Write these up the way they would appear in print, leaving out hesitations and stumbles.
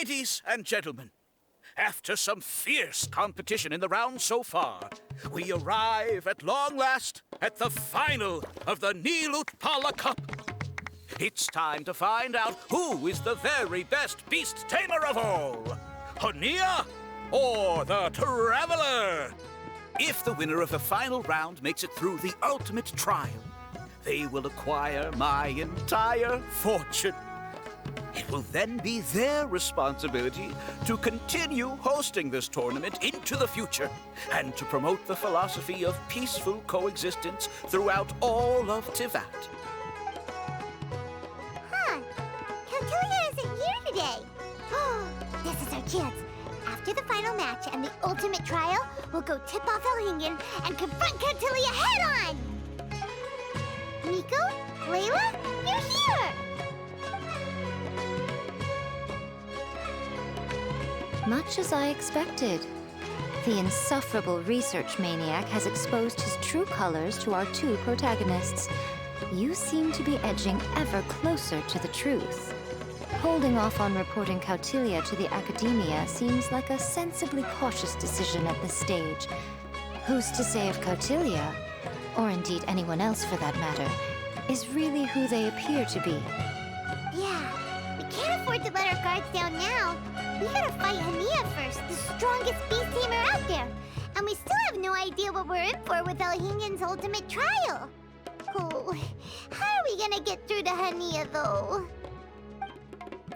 Ladies and gentlemen, after some fierce competition in the round so far, we arrive at long last at the final of the Nilutpala Cup. It's time to find out who is the very best beast tamer of all, Hania or the Traveler. If the winner of the final round makes it through the ultimate trial, they will acquire my entire fortune. It will then be their responsibility to continue hosting this tournament into the future and to promote the philosophy of peaceful coexistence throughout all of Tivat. Huh. Kautilya isn't here today. Oh, this is our chance. After the final match and the ultimate trial, we'll go tip off Elhingen and confront Kautilya head-on! Nico? Layla? You're here! Much as I expected. The insufferable research maniac has exposed his true colors to our two protagonists. You seem to be edging ever closer to the truth. Holding off on reporting Kautilya to the Academia seems like a sensibly cautious decision at this stage. Who's to say if Kautilya, or indeed anyone else for that matter, is really who they appear to be? Yeah, we can't afford to let our guards down now. We gotta fight Hania first, the strongest beast tamer out there. And we still have no idea what we're in for with Elhingen's ultimate trial. Oh, how are we gonna get through to Hania, though?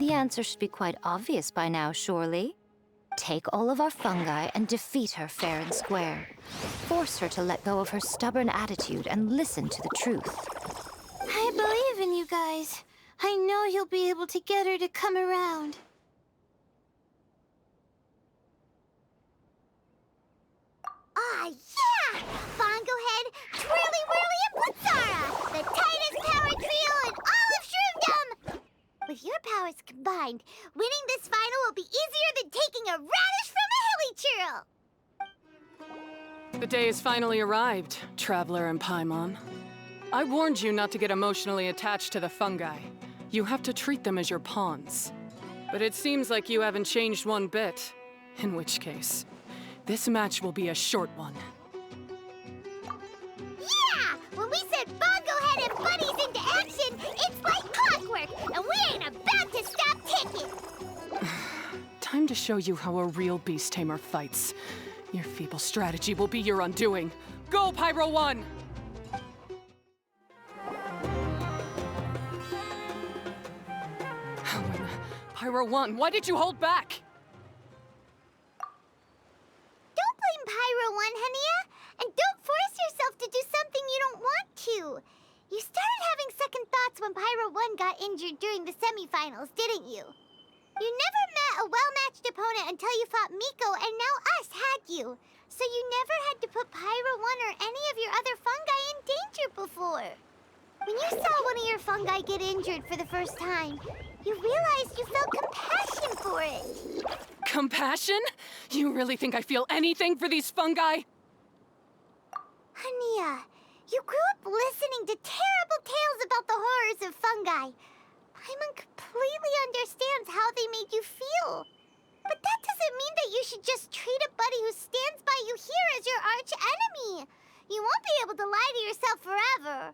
The answer should be quite obvious by now, surely. Take all of our fungi and defeat her fair and square. Force her to let go of her stubborn attitude and listen to the truth. I believe in you guys. I know you'll be able to get her to come around. Ah, yeah! Bongo Head, Twirly Whirly, and Blitzara! The tightest power trio in all of Shroomdom! With your powers combined, winning this final will be easier than taking a radish from a hilly churl! The day has finally arrived, Traveler and Paimon. I warned you not to get emotionally attached to the fungi. You have to treat them as your pawns. But it seems like you haven't changed one bit. In which case, this match will be a short one. Yeah! When we send Bongo Head and buddies into action, it's like clockwork, and we ain't about to stop ticking! Time to show you how a real beast tamer fights. Your feeble strategy will be your undoing. Go, Pyro 1! Pyro 1, why did you hold back? Don't blame Pyro 1, Hania, and don't force yourself to do something you don't want to. You started having second thoughts when Pyro 1 got injured during the semifinals, didn't you? You never met a well-matched opponent until you fought Miko, and now us had you. So you never had to put Pyro 1 or any of your other fungi in danger before. When you saw one of your fungi get injured for the first time, you realized you felt compassion for it. Compassion? You really think I feel anything for these fungi? Hania, you grew up listening to terrible tales about the horrors of fungi. Paimon completely understands how they made you feel. But that doesn't mean that you should just treat a buddy who stands by you here as your arch enemy. You won't be able to lie to yourself forever.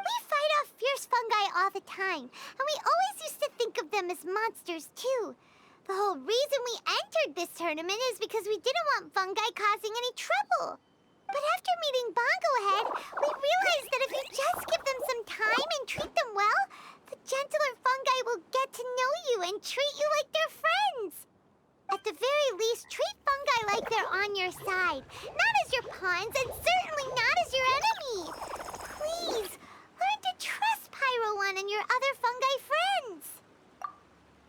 We fight off fierce fungi all the time, and we always used to think of them as monsters, too. The whole reason we entered this tournament is because we didn't want fungi causing any trouble. But after meeting Bongo Head, we realized that if you just give them some time and treat them well, the gentler fungi will get to know you and treat you like they're friends. At the very least, treat fungi like they're on your side, not as your pawns, and certainly not as your enemy. Please, learn to trust Pyro 1 and your other fungi friends.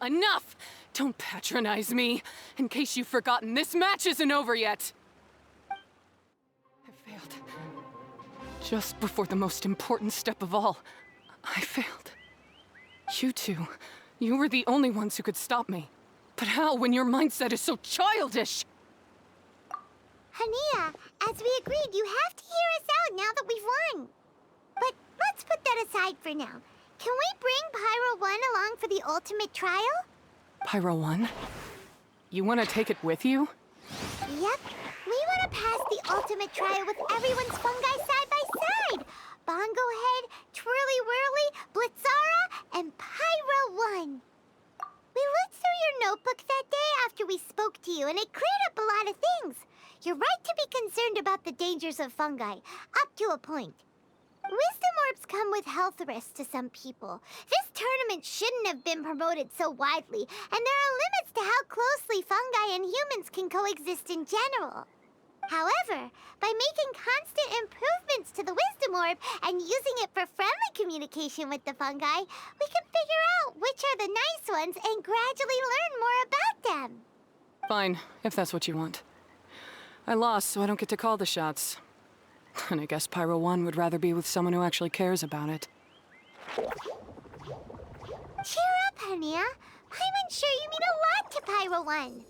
Enough! Don't patronize me. In case you've forgotten, this match isn't over yet. I failed. Just before the most important step of all, I failed. You two, you were the only ones who could stop me. But how when your mindset is so childish? Hania, as we agreed, you have to hear us out now that we've won. But let's put that aside for now. Can we bring Pyro 1 along for the ultimate trial? Pyro 1? You want to take it with you? Yep. We want to pass the ultimate trial with everyone's fungi side by side. Bongo Head, Twirly Whirly, Blitzara, and Pyro 1. We looked through your notebook that day after we spoke to you, and it cleared up a lot of things. You're right to be concerned about the dangers of fungi, up to a point. Wisdom orbs come with health risks to some people. This tournament shouldn't have been promoted so widely, and there are limits to how closely fungi and humans can coexist in general. However, by making constant improvements to the Wisdom Orb and using it for friendly communication with the fungi, we can figure out which are the nice ones and gradually learn more about them. Fine, if that's what you want. I lost, so I don't get to call the shots. And I guess Pyro 1 would rather be with someone who actually cares about it. Cheer up, Hania. I'm sure you mean a lot to Pyro 1.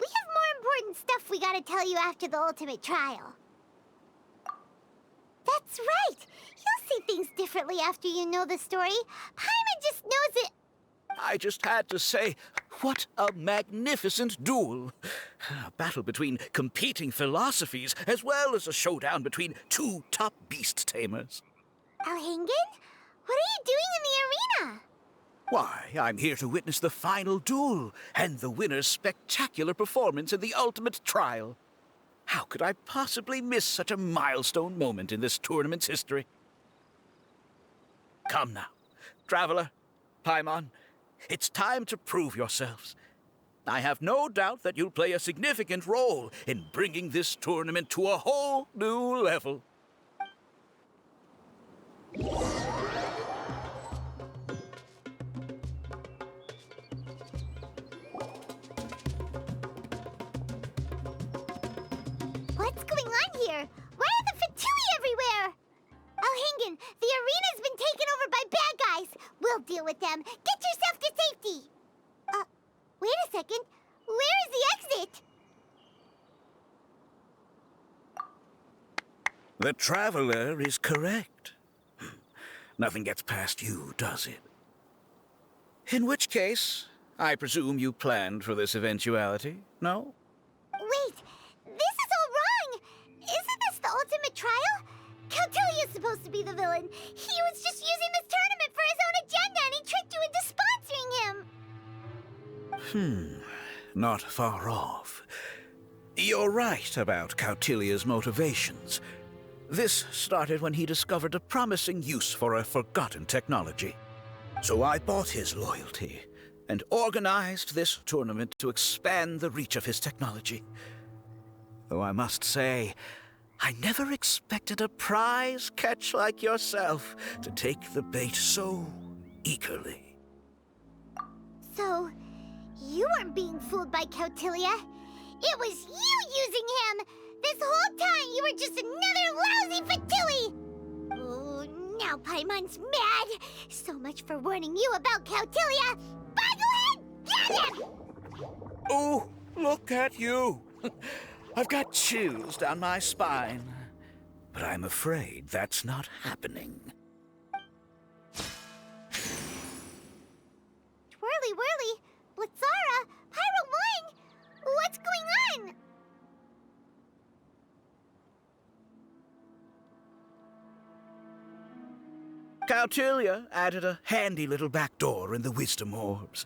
We have more important stuff we gotta tell you after the ultimate trial. That's right! You'll see things differently after you know the story. Paimon just knows it. I just had to say, what a magnificent duel. A battle between competing philosophies, as well as a showdown between two top beast tamers. Alhingen? What are you doing in the arena? Why, I'm here to witness the final duel and the winner's spectacular performance in the ultimate trial. How could I possibly miss such a milestone moment in this tournament's history? Come now, Traveler, Paimon, it's time to prove yourselves. I have no doubt that you'll play a significant role in bringing this tournament to a whole new level. What's going on here? Why are the Fatui everywhere? Alhingen, the arena's been taken over by bad guys. We'll deal with them. Get yourself to safety. Wait a second. Where is the exit? The Traveler is correct. Nothing gets past you, does it? In which case, I presume you planned for this eventuality, no? Wait, this is all wrong. Isn't this the ultimate trial? Cautilia's supposed to be the villain. He was just using this tournament for his own agenda, and he tricked you into sponsoring him. Not far off. You're right about Cautilia's motivations. This started when he discovered a promising use for a forgotten technology. So I bought his loyalty and organized this tournament to expand the reach of his technology. Though I must say, I never expected a prize catch like yourself to take the bait so eagerly. So, you weren't being fooled by Cautilia. It was you using him! This whole time you were just another lousy Fatui! Oh, now Paimon's mad! So much for warning you about Cautilia! Boglehead, get him! Oh, look at you! I've got chills down my spine. But I'm afraid that's not happening. Twirly Whirly, Blitzara, Pyro 1! What's going on? Cautilia added a handy little back door in the Wisdom Orbs.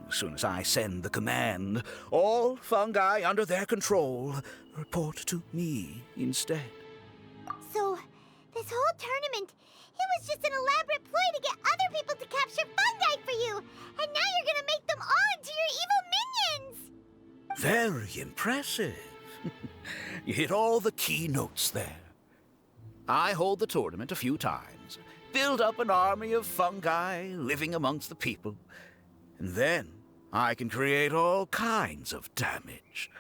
As soon as I send the command, all fungi under their control report to me instead. So, this whole tournament, it was just an elaborate ploy to get other people to capture fungi for you! And now you're gonna make them all into your evil minions! Very impressive. You hit all the key notes there. I hold the tournament a few times, build up an army of fungi living amongst the people, and then I can create all kinds of damage.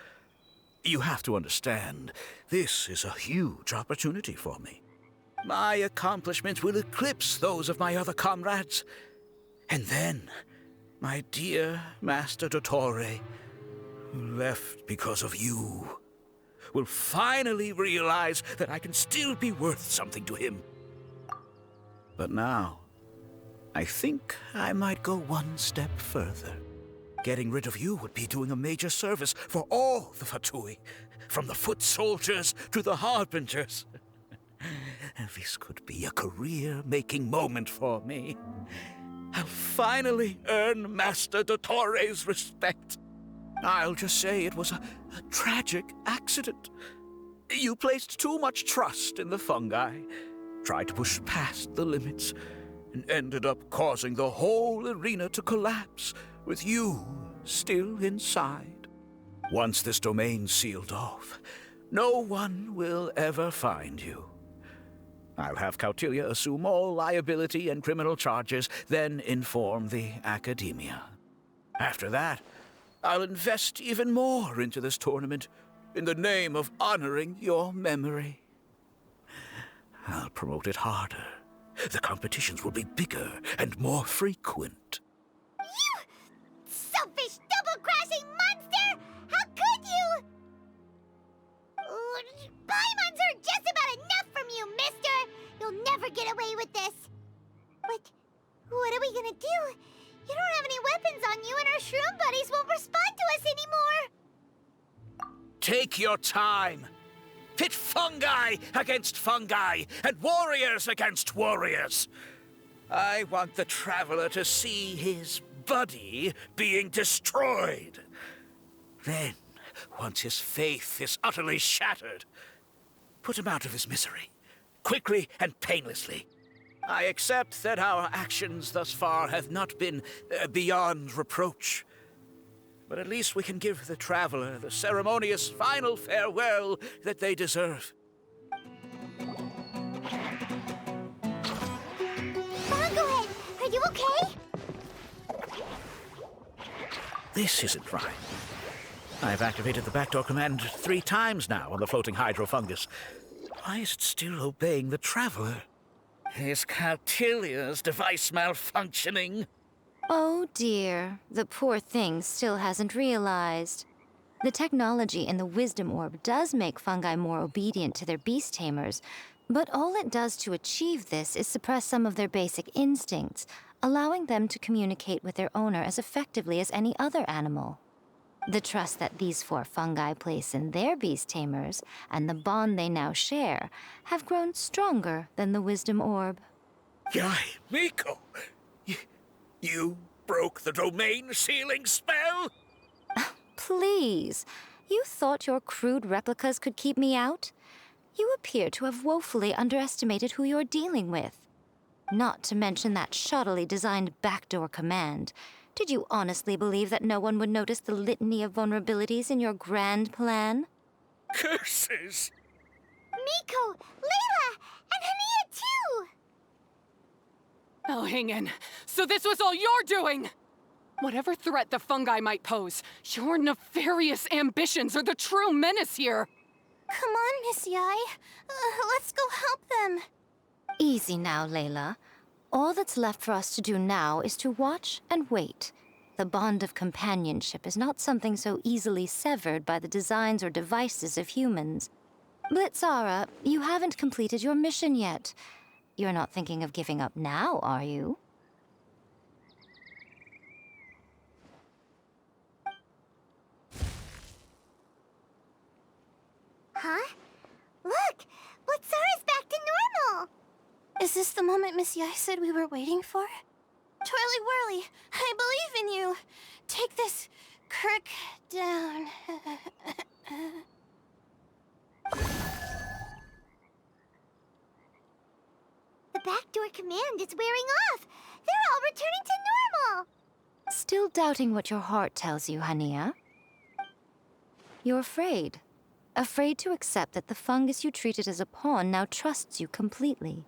You have to understand, this is a huge opportunity for me. My accomplishments will eclipse those of my other comrades. And then, my dear Master Dottore, who left because of you, will finally realize that I can still be worth something to him. But now, I think I might go one step further. Getting rid of you would be doing a major service for all the Fatui, from the foot soldiers to the harbingers. This could be a career-making moment for me. I'll finally earn Master Dottore's respect. I'll just say it was a tragic accident. You placed too much trust in the fungi, tried to push past the limits, and ended up causing the whole arena to collapse, with you still inside. Once this domain's sealed off, no one will ever find you. I'll have Kautilya assume all liability and criminal charges, then inform the Academia. After that, I'll invest even more into this tournament, in the name of honoring your memory. I'll promote it harder. The competitions will be bigger and more frequent. You selfish, double-crashing monster! How could you? Paimons are just about enough from you, mister! You'll never get away with this. But what are we gonna do? You don't have any weapons on you, and our shroom buddies won't respond to us anymore. Take your time. Pit fungi against fungi, and warriors against warriors. I want the Traveler to see his buddy being destroyed. Then, once his faith is utterly shattered, put him out of his misery, quickly and painlessly. I accept that our actions thus far have not been beyond reproach. But at least we can give the Traveler the ceremonious final farewell that they deserve. Bongohead, are you okay? This isn't right. I've activated the backdoor command 3 times now on the floating hydrofungus. Why is it still obeying the Traveler? Is Kautilya's device malfunctioning? Oh dear, the poor thing still hasn't realized. The technology in the Wisdom Orb does make fungi more obedient to their beast tamers, but all it does to achieve this is suppress some of their basic instincts, allowing them to communicate with their owner as effectively as any other animal. The trust that these 4 fungi place in their beast tamers, and the bond they now share, have grown stronger than the Wisdom Orb. Yai, Miko! You broke the domain sealing spell? Please, you thought your crude replicas could keep me out? You appear to have woefully underestimated who you're dealing with. Not to mention that shoddily designed backdoor command. Did you honestly believe that no one would notice the litany of vulnerabilities in your grand plan? Curses! Miko, Layla, and Hania too! Oh, hang in. So this was all you're doing! Whatever threat the fungi might pose, your nefarious ambitions are the true menace here! Come on, Miss Yai. Let's go help them. Easy now, Layla. All that's left for us to do now is to watch and wait. The bond of companionship is not something so easily severed by the designs or devices of humans. Blitzara, you haven't completed your mission yet. You're not thinking of giving up now, are you? Huh? Look! Blitzara's back to normal! Is this the moment Miss Yai said we were waiting for? Twirly Whirly, I believe in you! Take this Kirk down. The backdoor command is wearing off! They're all returning to normal! Still doubting what your heart tells you, Hania? You're afraid. Afraid to accept that the fungus you treated as a pawn now trusts you completely.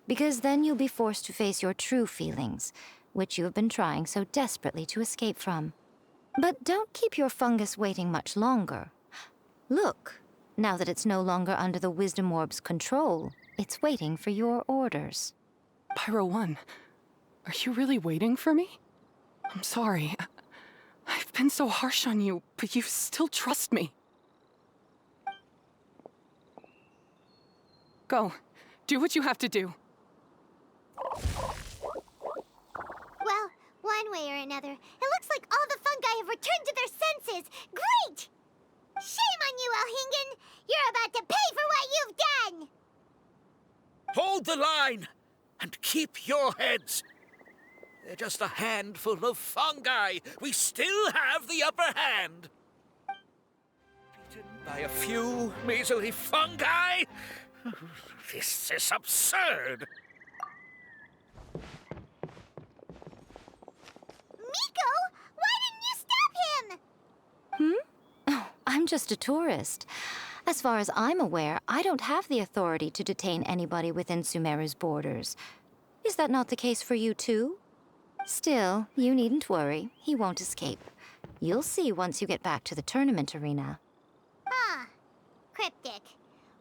Because then you'll be forced to face your true feelings, which you have been trying so desperately to escape from. But don't keep your fungus waiting much longer. Look, now that it's no longer under the Wisdom Orb's control, it's waiting for your orders. Pyro 1, are you really waiting for me? I'm sorry. I've been so harsh on you, but you still trust me. Go. Do what you have to do. One way or another, it looks like all the fungi have returned to their senses. Great! Shame on you, Elhingen! You're about to pay for what you've done! Hold the line and keep your heads. They're just a handful of fungi. We still have the upper hand. Beaten by a few measly fungi? This is absurd. Miko, why didn't you stop him? Oh, I'm just a tourist. As far as I'm aware, I don't have the authority to detain anybody within Sumeru's borders. Is that not the case for you too? Still, you needn't worry. He won't escape. You'll see once you get back to the tournament arena. Huh. Cryptic.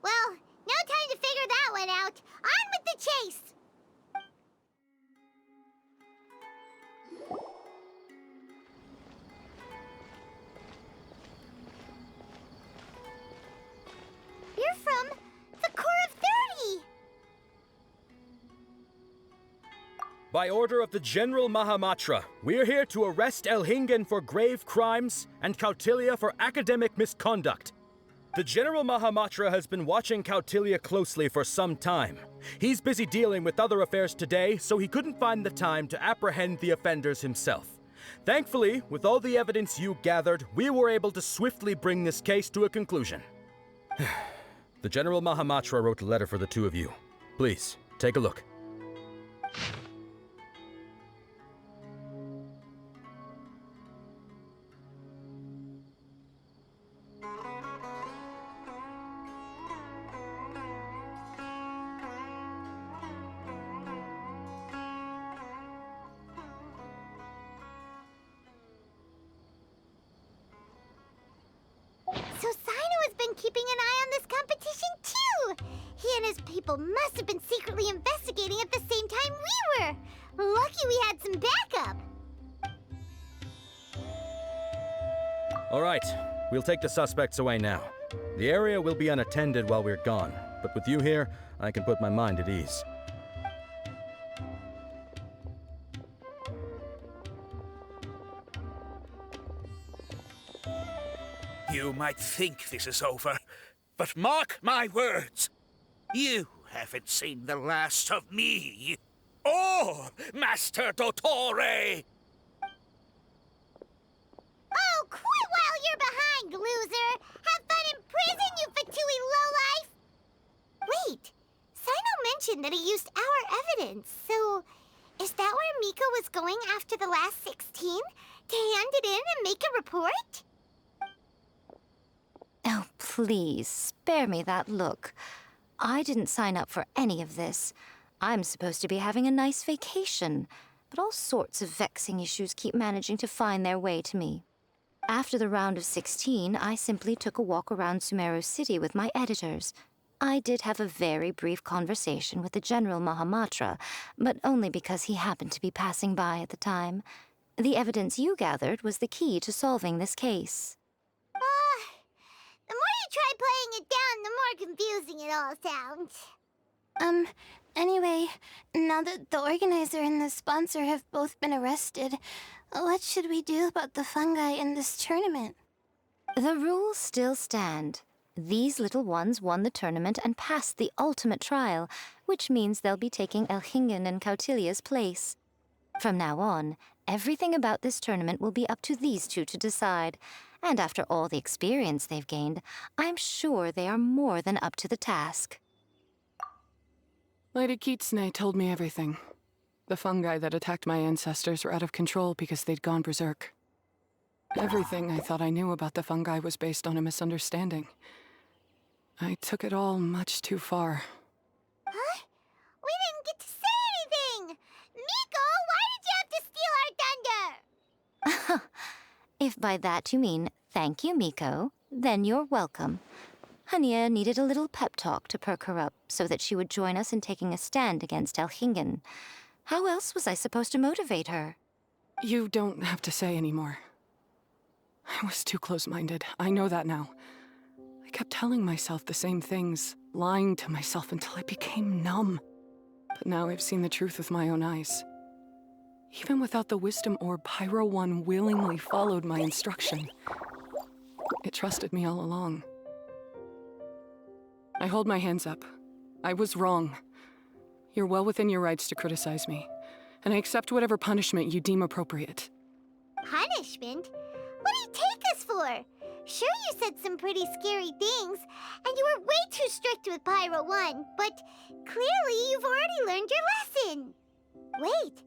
Well, no time to figure that one out. On with the chase! You're from the Core of 30! By order of the General Mahamatra, we're here to arrest Elhingen for grave crimes and Kautilya for academic misconduct. The General Mahamatra has been watching Kautilya closely for some time. He's busy dealing with other affairs today, so he couldn't find the time to apprehend the offenders himself. Thankfully, with all the evidence you gathered, we were able to swiftly bring this case to a conclusion. The General Mahamatra wrote a letter for the two of you. Please, take a look. So Sino has been keeping an eye on this competition too! He and his people must have been secretly investigating at the same time we were! Lucky we had some backup! All right, we'll take the suspects away now. The area will be unattended while we're gone, but with you here, I can put my mind at ease. You might think this is over, but mark my words. You haven't seen the last of me, or Master Dottore. Oh, quit while you're behind, loser! Have fun in prison, you fatui lowlife! Wait, Sino mentioned that he used our evidence, so is that where Miko was going after the last 16? To hand it in and make a report? Oh, please, spare me that look. I didn't sign up for any of this. I'm supposed to be having a nice vacation, but all sorts of vexing issues keep managing to find their way to me. After the round of 16, I simply took a walk around Sumeru City with my editors. I did have a very brief conversation with the General Mahamatra, but only because he happened to be passing by at the time. The evidence you gathered was the key to solving this case. The more you try playing it down, the more confusing it all sounds. Anyway, now that the organizer and the sponsor have both been arrested, what should we do about the fungi in this tournament? The rules still stand. These little ones won the tournament and passed the ultimate trial, which means they'll be taking Elhingen and Kautilya's place. From now on, everything about this tournament will be up to these two to decide. And after all the experience they've gained, I'm sure they are more than up to the task. Lady Kitsune told me everything. The fungi that attacked my ancestors were out of control because they'd gone berserk. Everything I thought I knew about the fungi was based on a misunderstanding. I took it all much too far. Huh? We didn't get to say anything! Miko, why did you have to steal our thunder? If by that you mean thank you, Miko, then you're welcome. Hania needed a little pep talk to perk her up so that she would join us in taking a stand against Elhingen. How else was I supposed to motivate her? You don't have to say anymore. I was too close-minded. I know that now. I kept telling myself the same things, lying to myself until I became numb. But now I've seen the truth with my own eyes. Even without the wisdom orb, Pyro 1 willingly followed my instruction. It trusted me all along. I hold my hands up. I was wrong. You're well within your rights to criticize me, and I accept whatever punishment you deem appropriate. Punishment? What do you take us for? Sure, you said some pretty scary things, and you were way too strict with Pyro 1, but clearly you've already learned your lesson. Wait,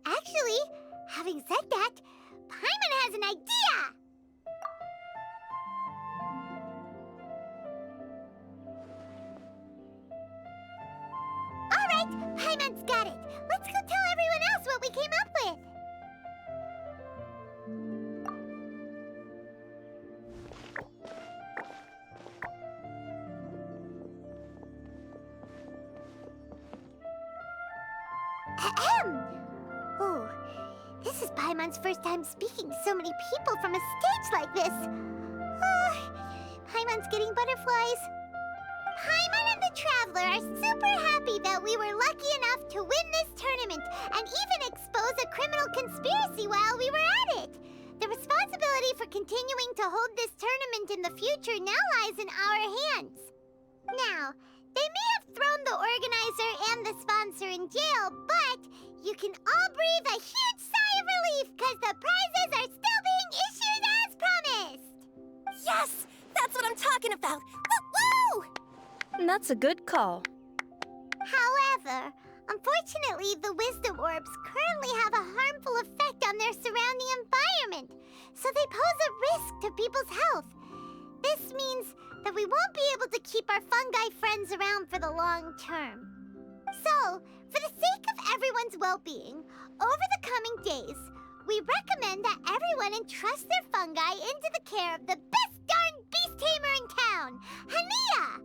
actually, having said that, Paimon has an idea! Alright, Paimon's got it. Let's go tell everyone else what we came up with. Ahem! Oh, this is Paimon's first time speaking to so many people from a stage like this. Paimon's getting butterflies. Paimon and the Traveler are super happy that we were lucky enough to win this tournament and even expose a criminal conspiracy while we were at it. The responsibility for continuing to hold this tournament in the future now lies in our hands. Now, they may have thrown the organizer and the sponsor in jail, but you can all breathe a huge sigh of relief because the prizes are still being issued as promised! Yes! That's what I'm talking about! Woo! That's a good call. However, unfortunately, the wisdom orbs currently have a harmful effect on their surrounding environment, so they pose a risk to people's health. This means that we won't be able to keep our fungi friends around for the long term. So, for the sake of everyone's well-being, over the coming days, we recommend that everyone entrust their fungi into the care of the best darn beast tamer in town, Hania!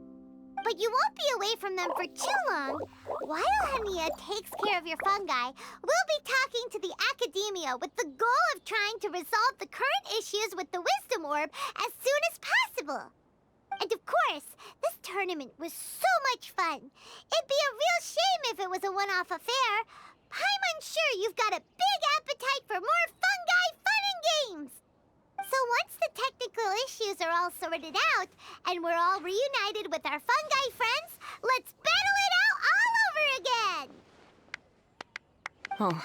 But you won't be away from them for too long. While Hania takes care of your fungi, we'll be talking to the academia with the goal of trying to resolve the current issues with the wisdom orb as soon as possible. And of course, this tournament was so much fun. It'd be a real shame if it was a one-off affair. I'm sure you've got a big appetite for more fungi fun and games. So once the technical issues are all sorted out, and we're all reunited with our fungi friends, let's battle it out all over again! Oh,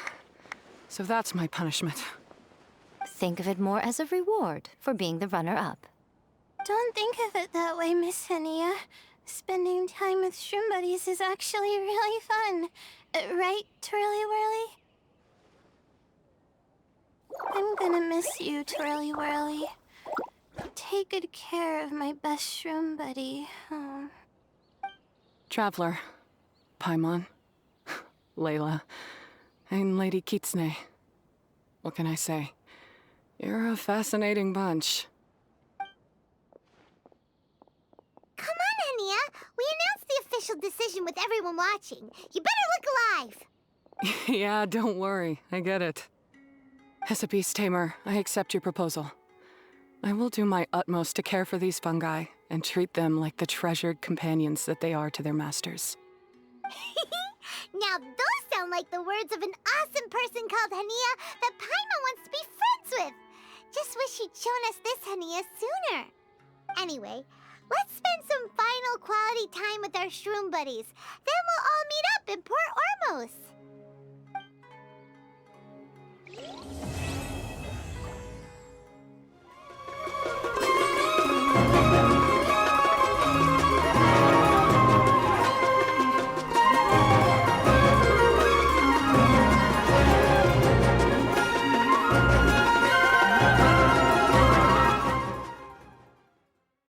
so that's my punishment. Think of it more as a reward for being the runner-up. Don't think of it that way, Miss Hania. Spending time with shroom buddies is actually really fun. Right, Twirly Whirly? I'm gonna miss you, Twirly Whirly. Take good care of my best shroom buddy. Oh. Traveler, Paimon, Layla, and Lady Kitsune. What can I say? You're a fascinating bunch. Come on, Hania. We announced the official decision with everyone watching. You better look alive. Yeah, don't worry. I get it. As a beast tamer, I accept your proposal. I will do my utmost to care for these fungi and treat them like the treasured companions that they are to their masters. Now those sound like the words of an awesome person called Hania that Paimon wants to be friends with. Just wish she'd shown us this Hania sooner. Anyway, let's spend some final quality time with our shroom buddies. Then we'll all meet up in Port Ormos.